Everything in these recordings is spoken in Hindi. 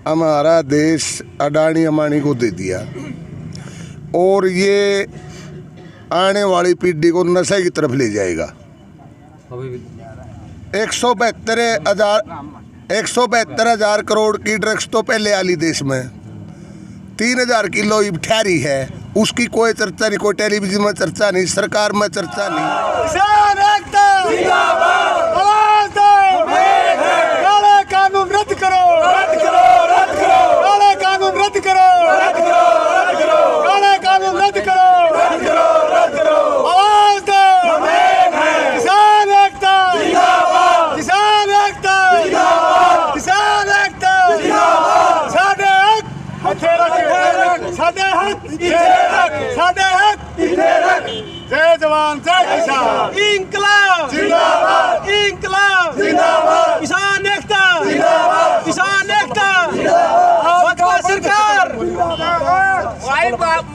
हमारा देश अडानी अंबानी को दे दिया और ये आने वाली पीढ़ी को नशे की तरफ ले जाएगा। 172,000 करोड़ की ड्रग्स तो पहले आली देश में 3,000 किलो ठहरी है, उसकी कोई चर्चा नहीं, कोई टेलीविजन में चर्चा नहीं, सरकार में चर्चा नहीं। काले कानून रद्द करो, रद्द करो, रद्द करो, काले कानून रद्द करो, रद्द करो, रद्द करो, काले कानून रद्द करो, रद्द करो, रद्द करो, आवाज दो, किसान एकता जिंदाबाद, किसान एकता जिंदाबाद, किसान एकता जिंदाबाद, साडे हक हथे रख, साडे हक इथे रख, साडे हक इथे रख, जय जवान जय किसान, इंकलाब जिंदाबाद, इंकलाब जिंदाबाद, किसान एकता जिंदाबाद, किसान एकता जिंदाबाद, सरकार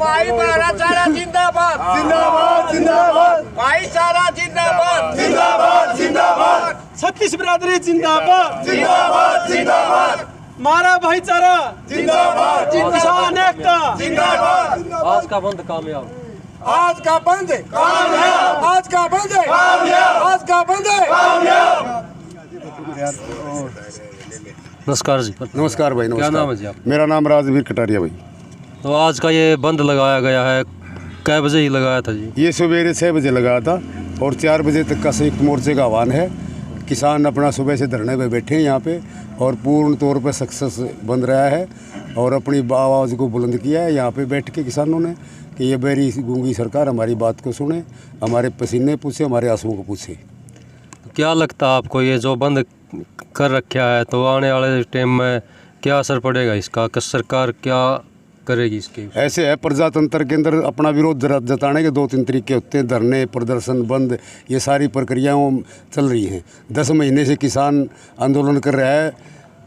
भाईचारा जिंदाबाद, जिंदाबाद, जिंदाबाद, भाईचारा जिंदाबाद, जिंदाबाद, जिंदाबाद, छत्तीस बिरादरी जिंदाबाद, जिंदाबाद, जिंदाबाद, मारा भाईचारा जिंदाबाद, किसान एकता जिंदाबाद। आज का बंद कामयाब, आज का बंद कामयाब, आज का बंद कामयाब, आज का बंद कामयाब। नमस्कार जी। नमस्कार भाई। क्या नाम है जी आप? मेरा नाम राजवीर कटारिया भाई। तो आज का ये बंद लगाया गया है, कै बजे ही लगाया था जी? ये सवेरे 6 बजे लगाया था और 4 बजे तक का संयुक्त मोर्चे का आह्वान है। किसान अपना सुबह से धरने पे बैठे हैं यहाँ पे और पूर्ण तौर पे सक्सेस बन रहा है और अपनी आवाज़ को बुलंद किया है यहाँ पे बैठ के किसानों ने कि ये बेरी गूंगी सरकार हमारी बात को सुने, हमारे पसीने पूछे, हमारे आंसुओं को पूछे। तो क्या लगता है आपको, ये जो बंद कर रखा है तो आने वाले टाइम में क्या असर पड़ेगा इसका, कि सरकार क्या करेगी इसके? ऐसे है, प्रजातंत्र के अंदर अपना विरोध जताने के 2-3 तरीके होते हैं, धरने, प्रदर्शन, बंद, ये सारी प्रक्रियाओं चल रही हैं। 10 महीने से किसान आंदोलन कर रहा है,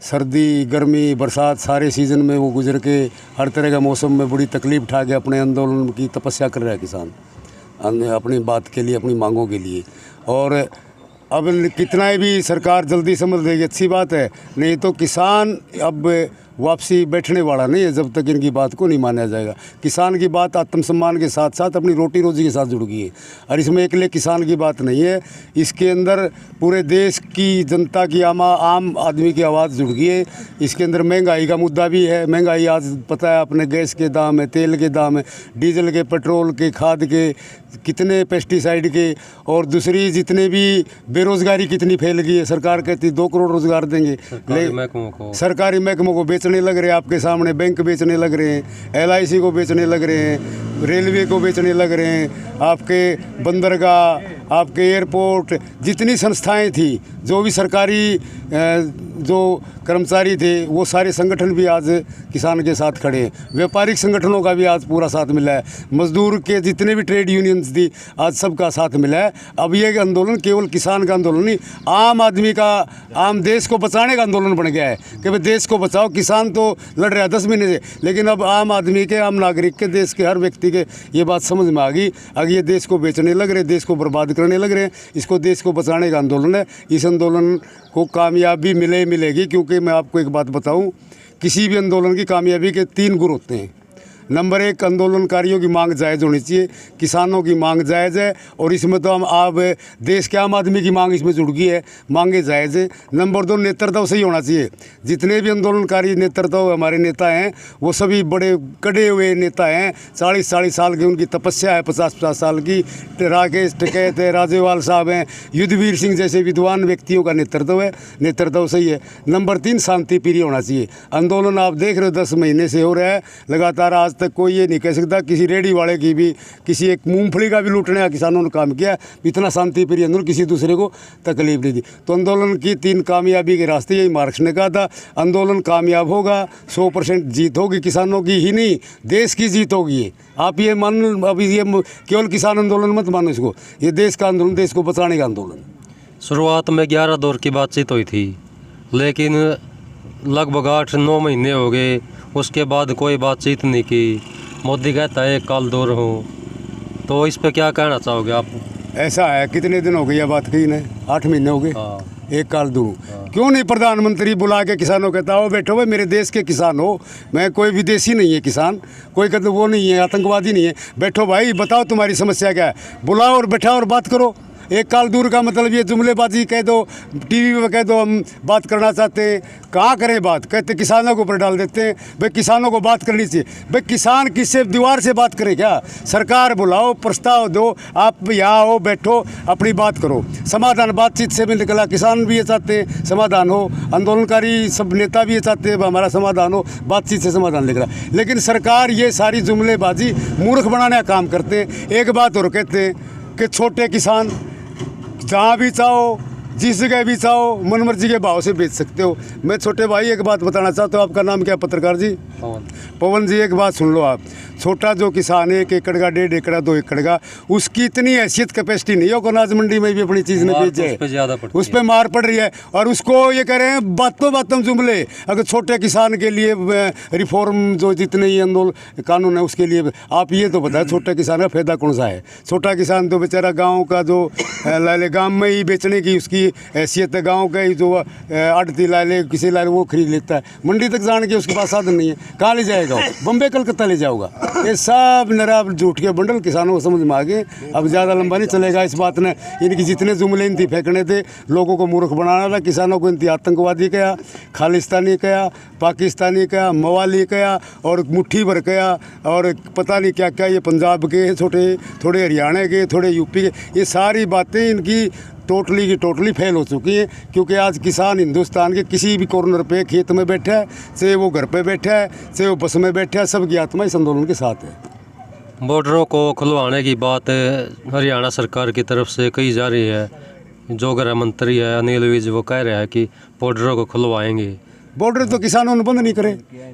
सर्दी, गर्मी, बरसात सारे सीज़न में वो गुजर के हर तरह का मौसम में बड़ी तकलीफ उठा के अपने आंदोलन की तपस्या कर रहा है किसान अपनी बात के लिए, अपनी मांगों के लिए। और अब कितना भी सरकार जल्दी समझ लेगी अच्छी बात है, नहीं तो किसान अब वापसी बैठने वाला नहीं है जब तक इनकी बात को नहीं माना जाएगा। किसान की बात आत्मसम्मान के साथ साथ अपनी रोटी रोजी के साथ जुड़ गई है और इसमें अकेले किसान की बात नहीं है, इसके अंदर पूरे देश की जनता की आम आदमी की आवाज़ जुड़ गई है। इसके अंदर महंगाई का मुद्दा भी है। महंगाई आज पता है अपने गैस के दाम है, तेल के दाम है, डीजल के, पेट्रोल के, खाद के, कितने पेस्टिसाइड के, और दूसरी जितने भी बेरोज़गारी कितनी फैल गई है। सरकार कहती 2 करोड़ रोज़गार देंगे, सरकारी महकमों को बेचने लग रहे हैं, आपके सामने बैंक बेचने लग रहे हैं, LIC को बेचने लग रहे हैं, रेलवे को बेचने लग रहे हैं, आपके बंदरगाह, आपके एयरपोर्ट, जितनी संस्थाएं थी, जो भी सरकारी जो कर्मचारी थे, वो सारे संगठन भी आज किसान के साथ खड़े हैं। व्यापारिक संगठनों का भी आज पूरा साथ मिला है, मजदूर के जितने भी ट्रेड यूनियंस थी आज सबका साथ मिला है। अब ये आंदोलन केवल किसान का आंदोलन नहीं, आम आदमी का, आम देश को बचाने का आंदोलन बन गया है कि भाई देश को बचाओ। किसान तो लड़ रहा है 10 महीने से, लेकिन अब आम आदमी के, आम नागरिक के, देश के हर व्यक्ति के ये बात समझ में आ गई। अगर ये देश को बेचने लग रहे, देश को बर्बाद करने लग रहे हैं, इसको देश को बचाने का आंदोलन है। इस आंदोलन को कामयाबी मिलेगी, क्योंकि मैं आपको एक बात बताऊं, किसी भी आंदोलन की कामयाबी के 3 गुर होते हैं। नंबर 1, आंदोलनकारियों की मांग जायज़ होनी चाहिए, किसानों की मांग जायज़ है और इसमें तो हम आप देश के आम आदमी की मांग इसमें जुड़ गई है, मांगे जायज़ है। नंबर 2, नेतृत्व सही होना चाहिए। जितने भी आंदोलनकारी नेतृत्व हमारे नेता हैं वो सभी बड़े कड़े हुए नेता हैं, 40 साल की उनकी तपस्या है, 50 साल की। राकेश टिकैत है, राजेवाल साहब हैं, युद्धवीर सिंह जैसे विद्वान व्यक्तियों का नेतृत्व है, नेतृत्व सही है। नंबर 3, शांति प्रिय होना चाहिए। आंदोलन आप देख रहे हो 10 महीने से हो रहा है लगातार, आज तक कोई ये नहीं कह सकता किसी रेडी वाले की भी, किसी एक मूंगफली का भी लूटने का किसानों ने काम किया। इतना शांति प्रिय आंदोलन, किसी दूसरे को तकलीफ नहीं दी। तो आंदोलन की 3 कामयाबी के रास्ते, यही मार्क्स ने कहा था, आंदोलन कामयाब होगा, 100% जीत होगी, किसानों की ही नहीं देश की जीत होगी। आप ये मान, अभी ये केवल किसान आंदोलन मत मानो इसको, ये देश का आंदोलन, देश को बचाने का आंदोलन। शुरुआत में 11 दौर की बातचीत हुई थी, लेकिन लगभग 8-9 महीने हो गए, उसके बाद कोई बातचीत नहीं की। मोदी कहता है 1 काल दौर हो, तो इस पे क्या कहना चाहोगे आप? ऐसा है, कितने दिन हो गए ये बात कही ने? 8 महीने हो गए, हाँ। एक काल दूर। क्यों नहीं प्रधानमंत्री बुला के किसानों कहता हो बैठो भाई, मेरे देश के किसान हो, मैं कोई विदेशी नहीं है किसान, कोई कहते वो नहीं है, आतंकवादी नहीं है, बैठो भाई बताओ तुम्हारी समस्या क्या है, बुलाओ और बैठाओ और बात करो। एक काल दूर का मतलब ये जुमलेबाजी कह दो, टीवी में कह दो हम बात करना चाहते हैं, कहाँ करें बात, कहते किसानों के ऊपर डाल देते हैं। भाई किसानों को बात करनी चाहिए, भाई किसान किससे दीवार से बात करे क्या? सरकार बुलाओ, प्रस्ताव दो, आप यहाँ आओ, बैठो, अपनी बात करो, समाधान बातचीत से भी निकला। किसान भी ये चाहते हैं समाधान हो, आंदोलनकारी सब नेता भी ये चाहते हैं हमारा समाधान हो, बातचीत से समाधान निकला। लेकिन सरकार ये सारी जुमलेबाजी मूर्ख बनाने का काम करते हैं। एक बात और कहते हैं कि छोटे किसान जहाँ भी चाहो, जिस जगह भी चाहो, मनमर्जी के भाव से बेच सकते हो। मैं छोटे भाई एक बात बताना चाहता हूँ, आपका नाम क्या पत्रकार जी? पवन जी, एक बात सुन लो आप, छोटा जो किसान है 1 एकड़ का, 1.5 एकड़, 2 एकड़ का, उसकी इतनी हैसियत कैपेसिटी नहीं है कि अनाज मंडी में भी अपनी चीज़ नहीं बेच जाए, उस पर मार पड़ रही है। और उसको ये कह रहे हैं बातों बातों जुमले। अगर छोटे किसान के लिए रिफॉर्म जो जितने ही आंदोलन कानून है उसके लिए, आप ये तो बताएं छोटे किसान का फायदा कौन सा है? छोटा किसान तो बेचारा गाँव का जो लाले गाँव में ही बेचने की उसकी हैसियत है, गाँव का ही जो आड़ती लाले किसी लाले वो खरीद लेता है, मंडी तक जाने के उसके पास साधन नहीं है, कहाँ ले जाएगा? बम्बे कलकत्ता ले जाओगा। ये सब नराब झूठ के बंडल किसानों को समझ में आ गए। अब ज़्यादा लंबा नहीं चलेगा इस बात ने। इनकी जितने जुमले इनती फेंकने थे, लोगों को मूर्ख बनाना था, किसानों को इनती आतंकवादी कहा, खालिस्तानी कहा, पाकिस्तानी कहा, मवाली कहा और मुट्ठी भर कहा और पता नहीं क्या क्या। ये पंजाब के छोटे, थोड़े हरियाणा के, थोड़े यूपी के, ये सारी बातें इनकी टोटली की टोटली फेल हो चुकी है। क्योंकि आज किसान हिंदुस्तान के किसी भी कॉर्नर पे खेत में बैठा है, चाहे वो घर पे बैठा है, चाहे वो बस में बैठा है, सबकी आत्मा इस आंदोलन के साथ है। बॉर्डरों को खुलवाने की बात हरियाणा सरकार की तरफ से कही जा रही है। जो गृह मंत्री है अनिल विज, वो कह रहे हैं कि बॉर्डरों को खुलवाएंगे। बॉर्डर तो किसानों ने बंद नहीं करे,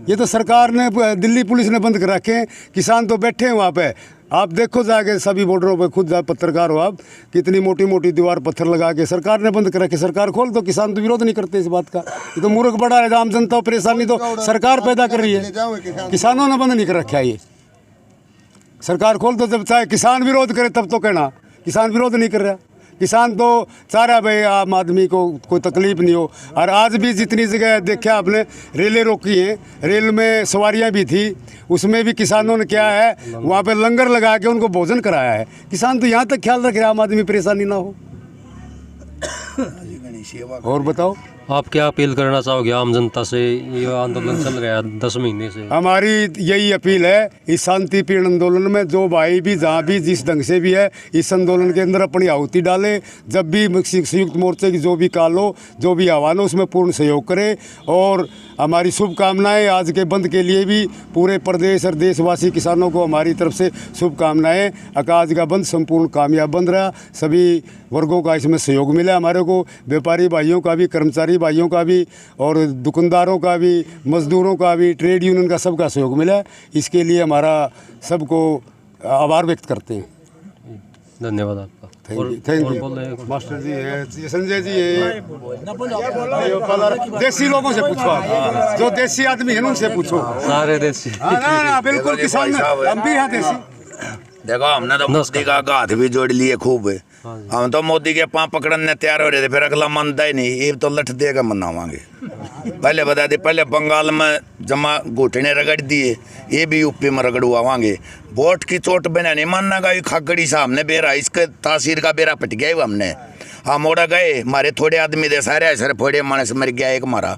ये तो सरकार ने, दिल्ली पुलिस ने बंद कर रखे हैं। किसान तो बैठे हैं वहाँ पे, आप देखो जाके सभी बॉर्डरों पे, खुद पत्रकार हो आप, कितनी मोटी मोटी दीवार पत्थर लगा के सरकार ने बंद कर रखे। सरकार खोल तो किसान तो विरोध नहीं करते इस बात का। ये तो मूर्ख बड़ा है, आम जनता परेशानी तो सरकार पैदा कर रही है, किसानों ने बंद नहीं कर रखा है। ये सरकार खोल तो, जब चाहे किसान विरोध करे तब तो कहना, किसान विरोध नहीं कर रहा। किसान तो चाह रहा भाई आम आदमी को कोई तकलीफ नहीं हो। और आज भी जितनी जगह देखा आपने रेलें रोकी हैं, रेल में सवारियां भी थी, उसमें भी किसानों ने क्या है वहाँ पे लंगर लगा के उनको भोजन कराया है। किसान तो यहाँ तक ख्याल रख रहे आम आदमी परेशानी ना हो। और बताओ, आप क्या अपील करना चाहोगे आम जनता से? ये आंदोलन चल रहा है 10 महीने से। हमारी यही अपील है, इस शांतिपूर्ण आंदोलन में जो भाई भी जहाँ भी जिस ढंग से भी है, इस आंदोलन के अंदर अपनी आहुति डाले। जब भी संयुक्त मोर्चे की जो भी काल हो, जो भी आह्वान हो, उसमें पूर्ण सहयोग करे। और हमारी शुभकामनाएं आज के बंद के लिए भी पूरे प्रदेश और देशवासी किसानों को हमारी तरफ से शुभकामनाएं। आज का बंद संपूर्ण कामयाब बंद रहा, सभी वर्गों का इसमें सहयोग मिला हमारे को, व्यापारी भाइयों का भी, कर्मचारी भाइयों का भी, और दुकानदारों का भी, मजदूरों का भी, ट्रेड यूनियन का, सबका सहयोग मिला। इसके लिए हमारा सबको आभार व्यक्त करते हैं। धन्यवाद आपका। Thank you. मास्टर जी है, संजय जी है, देसी लोगों से पूछो आप, जो देसी आदमी है उनसे पूछो। सारे देसी। ना बिल्कुल किसान, हम भी हैं देसी। देखो हमने तो मोदी का हाथ भी जोड़ लिए खूब है। हम तो मोदी के पाँव पकड़ने तैयार हो रहे थे, फिर अगला मानता ही नहीं, ये तो लठ देगा मनावांगे। पहले बता दे, पहले बंगाल में जमा घुटने रगड़ दिए, ये भी यूपी में रगड़वावांगे। वोट की चोट बना नहीं मानना का, खाकड़ी सा हमने बेरा, इसके तासीर का बेरा पट गया हमने। हम मोड़ा गए, हमारे थोड़े आदमी दे सारे सर फोड़े मानस मर गया एक मारा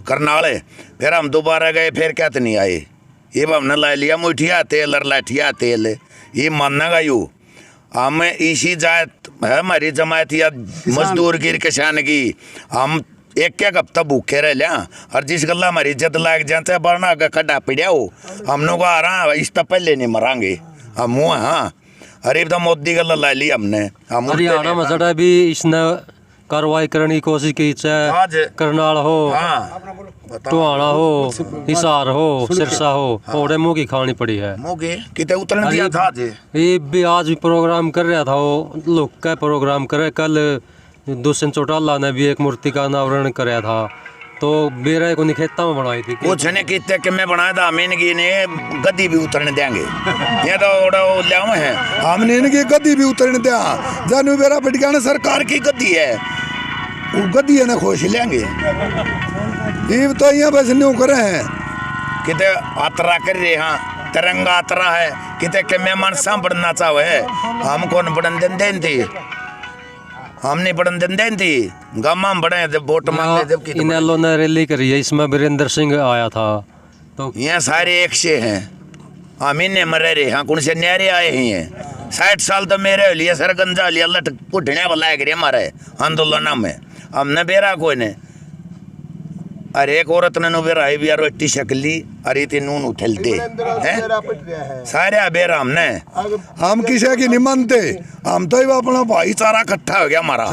करनाल। फिर हम दोबारा गए, फिर क्या तो नहीं आए। ये हमने ला लिया मुठिया तेल और लाठिया तेल, ये मानना का यू। हम इसी जात है हमारी जमात या मजदूर की किसान की, हम एक हफ्ता भूखे रह लिया। और जिस गला हमारी इज्जत लाग जाते बरना का खड्डा पिड़िया हो, हम लोग आ रहा इस तो पहले नहीं मरांगे हम। हाँ, अरे तो मोदी गला ला ली हमने। हम हरियाणा में जड़ा भी इसने कार्रवाई करने की कोशिश की, चाहे करनाल हो, टोहाना हो, हिसार हो, सिरसा हो, ओड़े मुँह की खानी पड़ी है। कितने उतरने दिया था ये भी आज भी प्रोग्राम कर रहा था, वो लोग का प्रोग्राम करे। कल दुष्यंत चौटाला ने भी एक मूर्ति का अनावरण कराया था। तो बेरा को नहीं खेता में बनाई थी कुछ ने कितने कि मैं बनाया था हमें इनकी ने गद्दी भी उतरने देंगे ये तो ओड़ा ले है हमने इनकी गद्दी भी उतरने दिया जानू बेरा बैठ गया ना सरकार की गद्दी है वो गद्दी है ना खुश लेंगे ये तो यहाँ बस न्यू करे हैं किते यात्रा कर रहे हाँ तिरंगा यात्रा है किते के मेहमान सब बढ़ना चाहे हम कौन बढ़न दें थी हम नहीं बढ़न दें थी गामा में बढ़े जब वोट मांगे जब की इन एलो ने रैली करी है, इसमें वीरेंद्र सिंह आया था तो यहाँ सारे एक से हैं हम इन्हें मरे रहे हाँ कौन से न्यारे आए ही हैं 60 साल तो मेरे लिए सरगंजा लिया लट पुटने वाला है हमारे आंदोलन में हमने बेरा कोई ने अरे एक औरत ने नो बेरा भी यार टी शकली अरे ते नून उठलते हैं सारे बेरा हमने हम किसी की नहीं मानते हम तो अपना भाईचारा इकट्ठा हो गया हमारा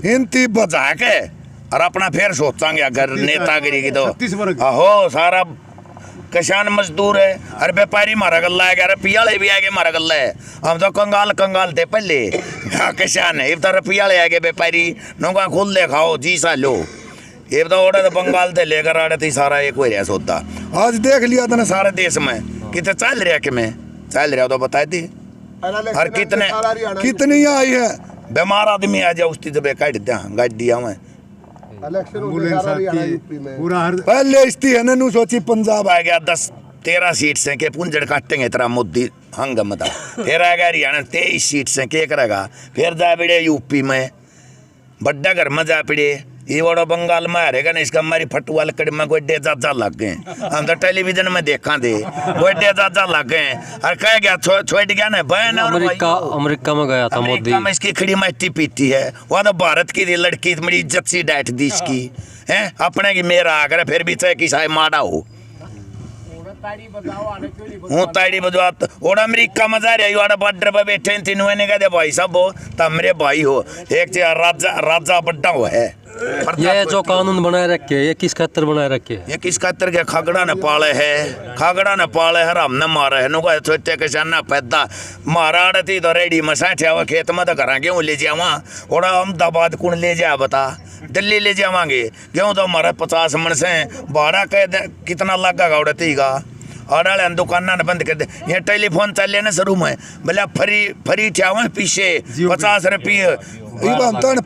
हिंदी बजा के और अपना फिर सोचांगे अगर नेतागिरी की तो हो सारा किसान मजदूर है अरे व्यापारी मारा गल्ला है अरे पियाले भी आगे मारा गल्ला है हम तो कंगाल थे पहले किसान है इधर पियाले आगे व्यापारी नौका खुल ले खाओ जी सा लो ये तो ओडे तो बंगाल से लेकर आ रहे थे सारा एक ही सोता आज देख लिया था ना सारे देश में कितने चल रहा कि मैं चल रहा तो बताए थी और कितने यहाँ आई है बीमार आदमी आ जाए उसकी जब काट दिया गाड़ दिया मैं पहले इसती है ना सोची पंजाब आ गया 10-13 सीट से के पुंजड़ काटेंगे तेरा मोदी हंगम था फिर आ गया हरियाणा 23 सीट से के करेगा फिर जा पड़े यूपी में बड्डा घर में जा पड़े ये बड़ा बंगाल में हारेगा ना इसका हमारी फटुआ लकड़ी में कोई डेजा लग गए हम तो टेलीविजन में देखा थे कोई डेजा लग गए और कह गया छोड़ गया ना बहन अमेरिका में गया था मोदी में इसकी खड़ी मट्टी पीती है वह तो भारत की लड़की बड़ी इज्जत सी डांट दी इसकी है अपने की मेरा आकर फिर भी चाहे कि साहे माड़ा हो हूँ ताड़ी बजवा और अमेरिका में जा रही वाड़ा बॉर्डर पर बैठे तीनों ने कहते भाई साहब हो तो मेरे भाई हो एक राजा बड्डा हो है ये जो कानून बनाए रखे ये किस खातर बनाए रखे ये किस खातर के खागड़ा न पाले है हराम न मारे है नुका छोटे किसान न पैदा मारा थी तो रेडी में साठिया हुआ खेत में तो घर गेहूँ ले जावा और अहमदाबाद कौन ले जा बता दिल्ली ले जावांगे गेहूँ तो हमारा 50 मन से भाड़ा कह कितना लगा उड़ा तीगा और दुकाना ने बंद कर दे ये टेलीफोन चल ना शुरू में बोले फरी ठिया हुआ पीछे 50 रुपये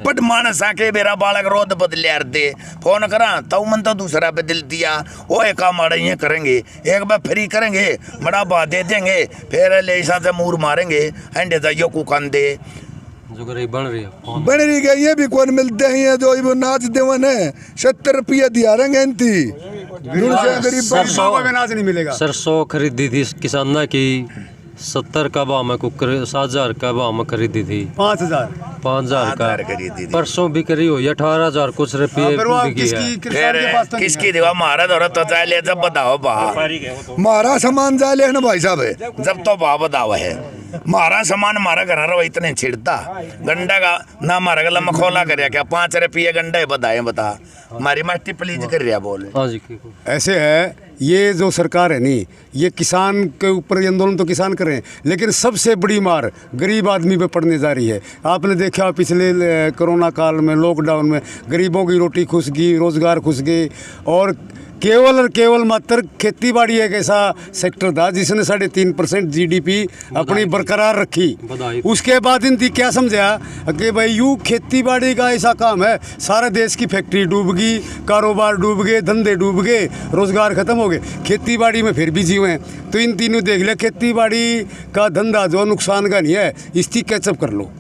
पट मानस आके मेरा बालक रोद बदल दे फोन करा तो मन तो दूसरा बदल दिया वो एक काम ये करेंगे एक बार फ्री करेंगे बड़ा बात दे देंगे फिर ले ऐसा से मूर मारेंगे अंडे जाइयो कुकान दे जो गरीब बन रही है ये भी कौन मिलते हैं जो वो नाच देवन है 70 रुपये दिया रहेंगे नाच नहीं मिलेगा सरसों खरीदी थी किसाना की 70 का भाव में कुकर 7,000 का भाव में खरीदी थी 5,000 का परसों बिक्री हुई 18,000 कुछ रुपये किसकी देवा मारा दौरा तो चाहे ले जब बताओ भाव मारा सामान जा ले ना भाई साहब जब तो भाव बताओ है मारा सामान मारा घर रहा इतने छिड़ता गंडा का ना मारा गला मखोला कर क्या 5 रुपये गंडा बताए बता हमारी मट्टी प्लीज कर रहा बोले ऐसे है ये जो सरकार है नहीं ये किसान के ऊपर आंदोलन तो किसान कर रहे हैं लेकिन सबसे बड़ी मार गरीब आदमी पे पड़ने जा रही है। आपने देखा पिछले कोरोना काल में लॉकडाउन में गरीबों की रोटी खुश गई रोजगार खुश गई और केवल मात्र खेती बाड़ी एक ऐसा सेक्टर था जिसने 3.5% GDP अपनी बरकरार रखी। उसके बाद इनकी क्या समझा कि भाई यूँ खेती बाड़ी का ऐसा काम है सारे देश की फैक्ट्री डूब गई कारोबार डूब गए धंधे डूब गए रोजगार खत्म हो गए खेती बाड़ी में फिर भी जीवे तो इन तीनों देख लिया खेती बाड़ी का धंधा जो नुकसान का नहीं है इसकी कैचअप कर लो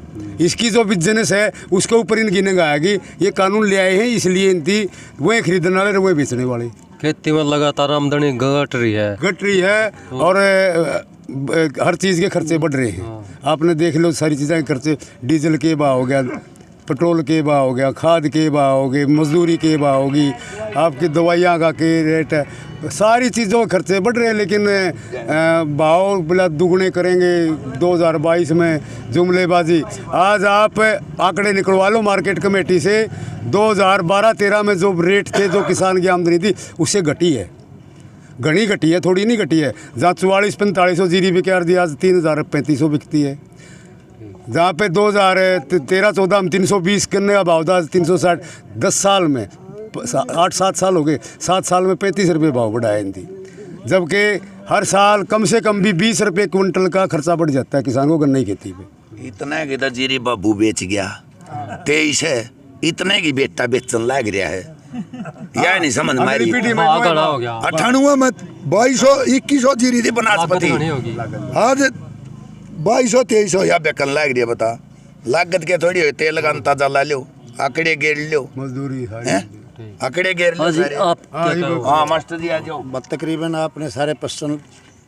इसकी जो बिजनेस है उसके ऊपर इन गिनेगा आएगी ये कानून ले आए हैं इसलिए इनकी वही खरीदने वाले वही बेचने वाले खेती में लगातार आमदनी घट रही है और हर चीज़ के खर्चे बढ़ रहे हैं। आपने देख लो सारी चीज़ें के खर्चे डीजल के भाव हो गया पेट्रोल के भाव हो गया खाद के भाव हो गए मजदूरी के भाव होगी आपकी दवाइयाँ का के रेट सारी चीज़ों के खर्चे बढ़ रहे हैं लेकिन भाव बोला दुगने करेंगे 2022 में जुमलेबाजी। आज आप आंकड़े निकलवा लो मार्केट कमेटी से 2012-13 में जो रेट थे जो किसान की आमदनी थी उससे घटी है घनी घटी है थोड़ी नहीं घटी है। जहाँ 44-45 जीरी बिक रही आज 3,3500 बिकती है। जहाँ पे 2013-14 में 320 करने का भाव था 360 10 साल में 8-7 साल हो गए, 7 साल में 35 रुपये भाव बढ़ाया इनकी, जबकि हर साल कम से कम भी 20 रुपये क्विंटल का खर्चा बढ़ जाता है किसान को गन्ने की खेती पे। इतना की तो जीरी बाबू बेच गया 23 है, इतने की बेटा बेचन लग रहा है, यह नहीं समझ मारी। हो गया 98 में 2200-2100 जीरी थी बनास्पति, आज 2200-2300 या बेकन लग रही है। बता लागत के थोड़ी हो, तेल का अंदाजा ला लो, आंकड़े गेर लो, मजदूरी आंकड़े गेर लो सारे। हाँ मास्टर जी आ जाओ। तकरीबन आपने सारे प्रश्न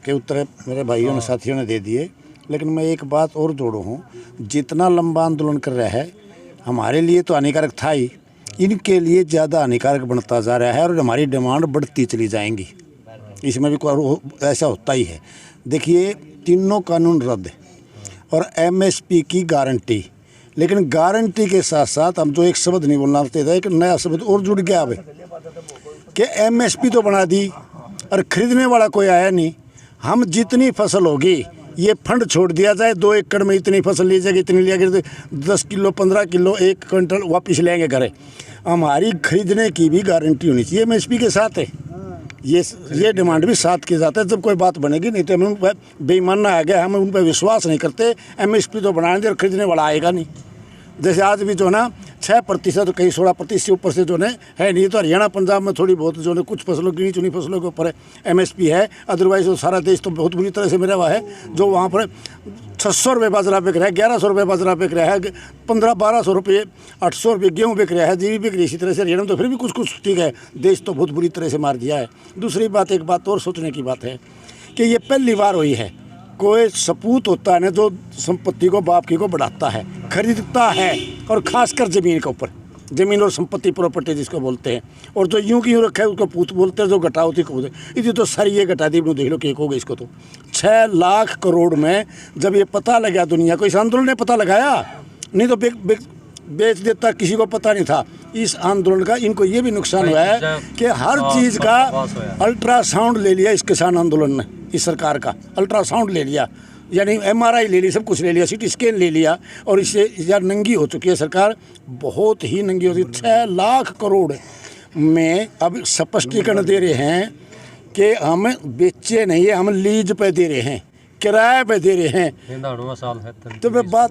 के उत्तर मेरे भाइयों ने साथियों ने दे दिए, लेकिन मैं एक बात और जोड़ू हूँ, जितना लंबा आंदोलन कर रहा है हमारे लिए तो हानिकारक था ही, इनके लिए ज़्यादा हानिकारक बनता जा रहा है और हमारी डिमांड बढ़ती चली जाएंगी, इसमें भी कोई ऐसा होता ही है। देखिए, तीनों कानून रद्द और एमएसपी की गारंटी, लेकिन गारंटी के साथ साथ हम जो एक शब्द नहीं बोलना चाहते थे, एक नया शब्द और जुड़ गया अब कि एमएसपी तो बना दी और ख़रीदने वाला कोई आया नहीं। हम जितनी फसल होगी ये फंड छोड़ दिया जाए, 2 एकड़ में इतनी फसल ली जाएगी, इतनी लिया जाएगी, 10 किलो 15 किलो 1 क्विंटल वापस लेंगे घरे। हमारी खरीदने की भी गारंटी होनी चाहिए, एमएसपी के साथ है, ये डिमांड भी साथ की जाता है। जब कोई बात बनेगी, नहीं तो हम उन पर बेईमाना आ गया, हम उन पर विश्वास नहीं करते, एमएसपी तो बनाने दे और खरीदने वाला आएगा नहीं। जैसे आज भी जो है ना 6% कहीं 16% से ऊपर से जो है नहीं, तो हरियाणा पंजाब में थोड़ी बहुत जो है कुछ फसलों गिनी चुनी फसलों के ऊपर एमएसपी है, अदरवाइज तो सारा देश तो बहुत बुरी तरह से मेरा हुआ है। जो वहाँ पर 600 रुपये बाजरा बिक रहा है, 1100 रुपये बाजरा बिक रहा है, 1500-1200 रुपये 800 रुपये गेहूँ बिक रहा है, जीरी बिक रही है। इसी तरह से हरियाणा में तो फिर भी कुछ ठीक है, देश तो बहुत बुरी तरह से मार दिया है। दूसरी बात, एक बात और सोचने की बात है कि ये पहली बार हुई है कोई सपूत होता है ना जो संपत्ति को बाप की को बढ़ाता है, खरीदता है, और खासकर ज़मीन के ऊपर, ज़मीन और संपत्ति प्रॉपर्टी जिसको बोलते हैं, और जो यूं की यूँ रखा है उसको पूत बोलते हैं, जो घटा होती को बोलते। इतनी तो सारी ये घटा दी, देख लो कि एक हो गई इसको तो 6 लाख करोड़ में। जब ये पता लगा दुनिया को, इस आंदोलन ने पता लगाया, नहीं तो बेच देता, किसी को पता नहीं था। इस आंदोलन का इनको ये भी नुकसान हुआ है कि हर चीज़ का अल्ट्रासाउंड ले लिया इस किसान आंदोलन ने, इस सरकार का अल्ट्रासाउंड ले लिया, यानी MRI ले ली, सब कुछ ले लिया, CT स्कैन ले लिया, और इससे यार नंगी हो चुकी है सरकार, बहुत ही नंगी होती है। 6 लाख करोड़ में अब स्पष्टीकरण दे रहे हैं कि हम बेचे नहीं है, हम लीज पे दे रहे हैं, किराए पे दे रहे हैं। तो मैं बात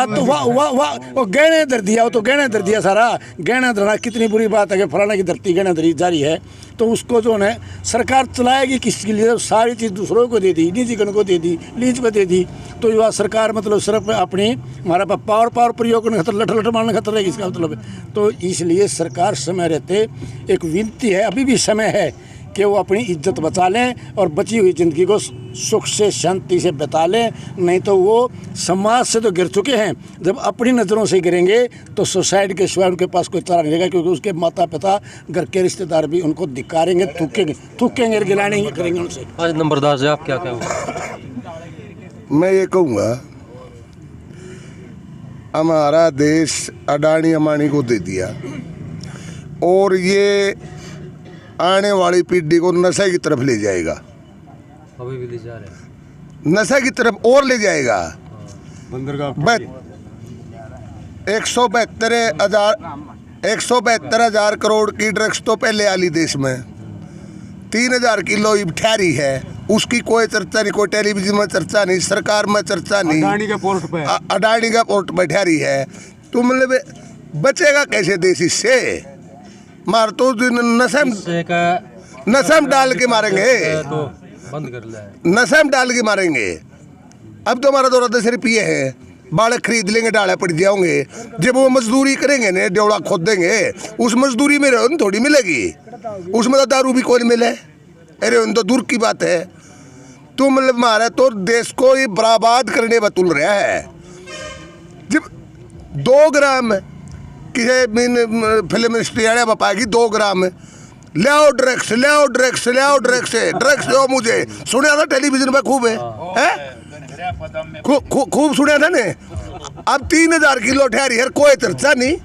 तो वाह गहने दर दिया, वो तो गहने दर दिया, सारा गहना धरना कितनी बुरी बात है कि फलाने की धरती गहना दरी जारी है, तो उसको जो है सरकार चलाएगी किसके लिए? सारी चीज़ दूसरों को दे दी, निजीकरण को दे दी, लीज पे दे दी, तो युवा सरकार मतलब सिर्फ अपनी हमारा पावर प्रयोग करने खतर लठ मारने खतर रहेगी, इसका मतलब है। तो इसलिए सरकार समय रहते, एक विनती है, अभी भी समय है कि वो अपनी इज्जत बचा लें और बची हुई ज़िंदगी को सुख से शांति से बिता लें, नहीं तो वो समाज से तो गिर चुके हैं, जब अपनी नज़रों से गिरेंगे तो सोसाइटी के सिवाय उनके पास कोई चारा नहीं रहेगा, क्योंकि उसके माता पिता, घर के रिश्तेदार भी उनको धिक्कारेंगे, थूकेंगे, गिलाने करेंगे उनसे। आज नंबरदार से आप क्या कहोगे? मैं ये कहूँगा, हमारा देश अडानी अम्बानी को दे दिया और ये आने वाली पीढ़ी को नशे की तरफ ले जाएगा, अभी भी ले जा रहे हैं, नशे की तरफ और ले जाएगा। बंदरगाह 172,000 करोड़ की ड्रग्स तो पहले आली देश में, 3,000 किलो ठहरी है, उसकी कोई चर्चा नहीं, कोई टेलीविजन में चर्चा नहीं, सरकार में चर्चा नहीं, अडानी के पोर्ट पे, अडानी का पोर्ट पे ठहरी है। तो मतलब बचेगा कैसे देश इससे? मार तो नशम डाल के मारेंगे, तो बंद कर ले, नशम डाल के मारेंगे। अब तो हमारा तो 10 रुपये है, बाड़े खरीद लेंगे, डाले पड़ जाओगे, जब वो मजदूरी करेंगे ना, डेवड़ा खोद देंगे, उस मजदूरी में रोन थोड़ी मिलेगी, उसमें तो दारू भी कोई मिले, अरे उन तो दूर की बात है। तो मतलब मारे तो देश को ये बर्बाद करने बतुल रहा है। जब 2 ग्राम किसी फिल्म इंडस्ट्री बपाएगी, 2 ग्राम ले आओ ड्रग्स, ले आओ ड्रग्स, ले आओ ड्रग्स, ड्रग्स दो मुझे, सुना था टेलीविजन पे खूब है, खूब सुना था ने। अब 3,000 किलो ठहरी है, कोई चर्चा नहीं,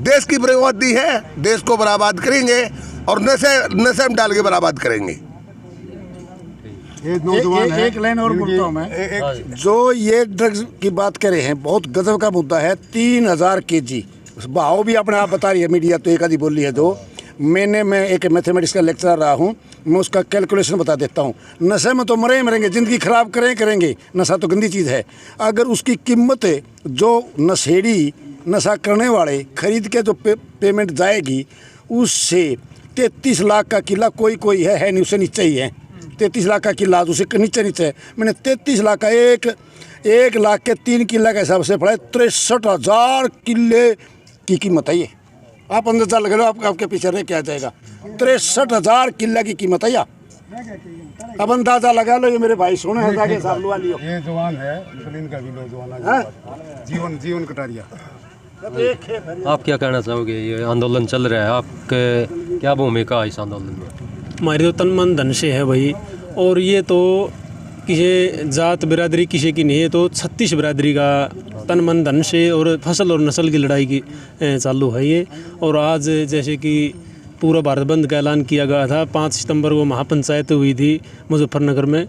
देश की बर्बादी है, देश को बर्बाद करेंगे और नशे में डाल के बर्बाद करेंगे। एक लाइन और बोलता हूँ मैं, जो ये ड्रग्स की बात कर रहे हैं, बहुत गजब का मुद्दा है। 3,000 kg भाव भी अपने आप बता रही है मीडिया, तो एक आधी बोली है दो। मैं एक मैथमेटिक्स का लेक्चरर रहा हूँ, मैं उसका कैलकुलेशन बता देता हूँ। नशे में तो मरे ही मरेंगे, ज़िंदगी ख़राब करेंगे। नशा तो गंदी चीज़ है। अगर उसकी कीमत जो नशेड़ी नशा करने वाले खरीद के जो पेमेंट जाएगी, उससे 33 लाख का किला कोई है नहीं, उससे नीचे ही है। 33 लाख का किला उससे नीचे है। मैंने 33 लाख का 1 लाख के 3 किला के हिसाब से पड़ा 63,000 किले की कीमत है ये। आप अंदाजा लगा लो, आपके पीछे रह क्या जाएगा। 63,000 किला की कीमत है या। अब अंदाजा लगा लो, ये मेरे भाई सोने हजार के हिसाब लुआ लियो। ये जवान है, इनका भी नौजवान जीवन कटारिया। आप क्या कहना चाहोगे? ये आंदोलन चल रहा है, आपके क्या भूमिका है इस आंदोलन में? हमारी तो तन मन धन से है भाई, और ये तो किसी जात बिरादरी किसी की नहीं है, तो 36 बिरादरी का तन मन धन से और फसल और नस्ल की लड़ाई की चालू है ये। और आज जैसे कि पूरा भारत बंद का ऐलान किया गया था, 5 सितंबर को महापंचायत हुई थी मुजफ्फरनगर में।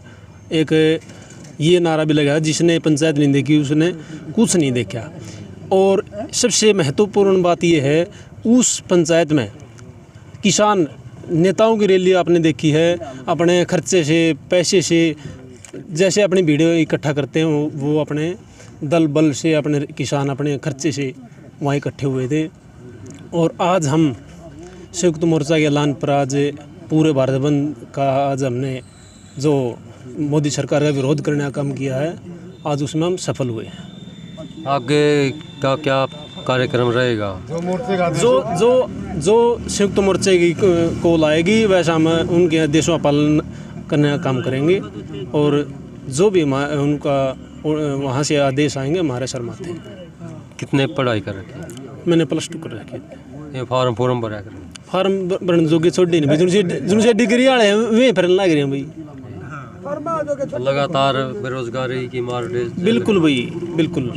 एक ये नारा भी लगा, जिसने पंचायत नहीं देखी उसने कुछ नहीं देखा। और सबसे महत्वपूर्ण बात ये है, उस पंचायत में किसान नेताओं की रैली आपने देखी है, अपने खर्चे से पैसे से जैसे अपनी भीड़ इकट्ठा करते हैं, वो अपने दल बल से अपने किसान अपने खर्चे से वहाँ इकट्ठे हुए थे। और आज हम संयुक्त मोर्चा के ऐलान पर आज पूरे भारत बंद का आज हमने जो मोदी सरकार का विरोध करने का काम किया है, आज उसमें हम सफल हुए। आगे का क्या कार्यक्रम रहेगा? जो संयुक्त मोर्चे की को लाएगी, वैसा हम उनके आदेशों का पालन करने का काम करेंगे। और जो भी उनका वहाँ से आदेश आएंगे हमारे सर माथे। कितने पढ़ाई कर रखी? मैंने +2 कर रखी। ये फार्म भरा कर? फार्म भरने जोगे छोड़े नहीं भाई, जिनसे डिग्री वाले हैं वे फिरने लग रहे हैं भाई। लगातार बेरोजगारी की मार? बिल्कुल भाई, बिल्कुल।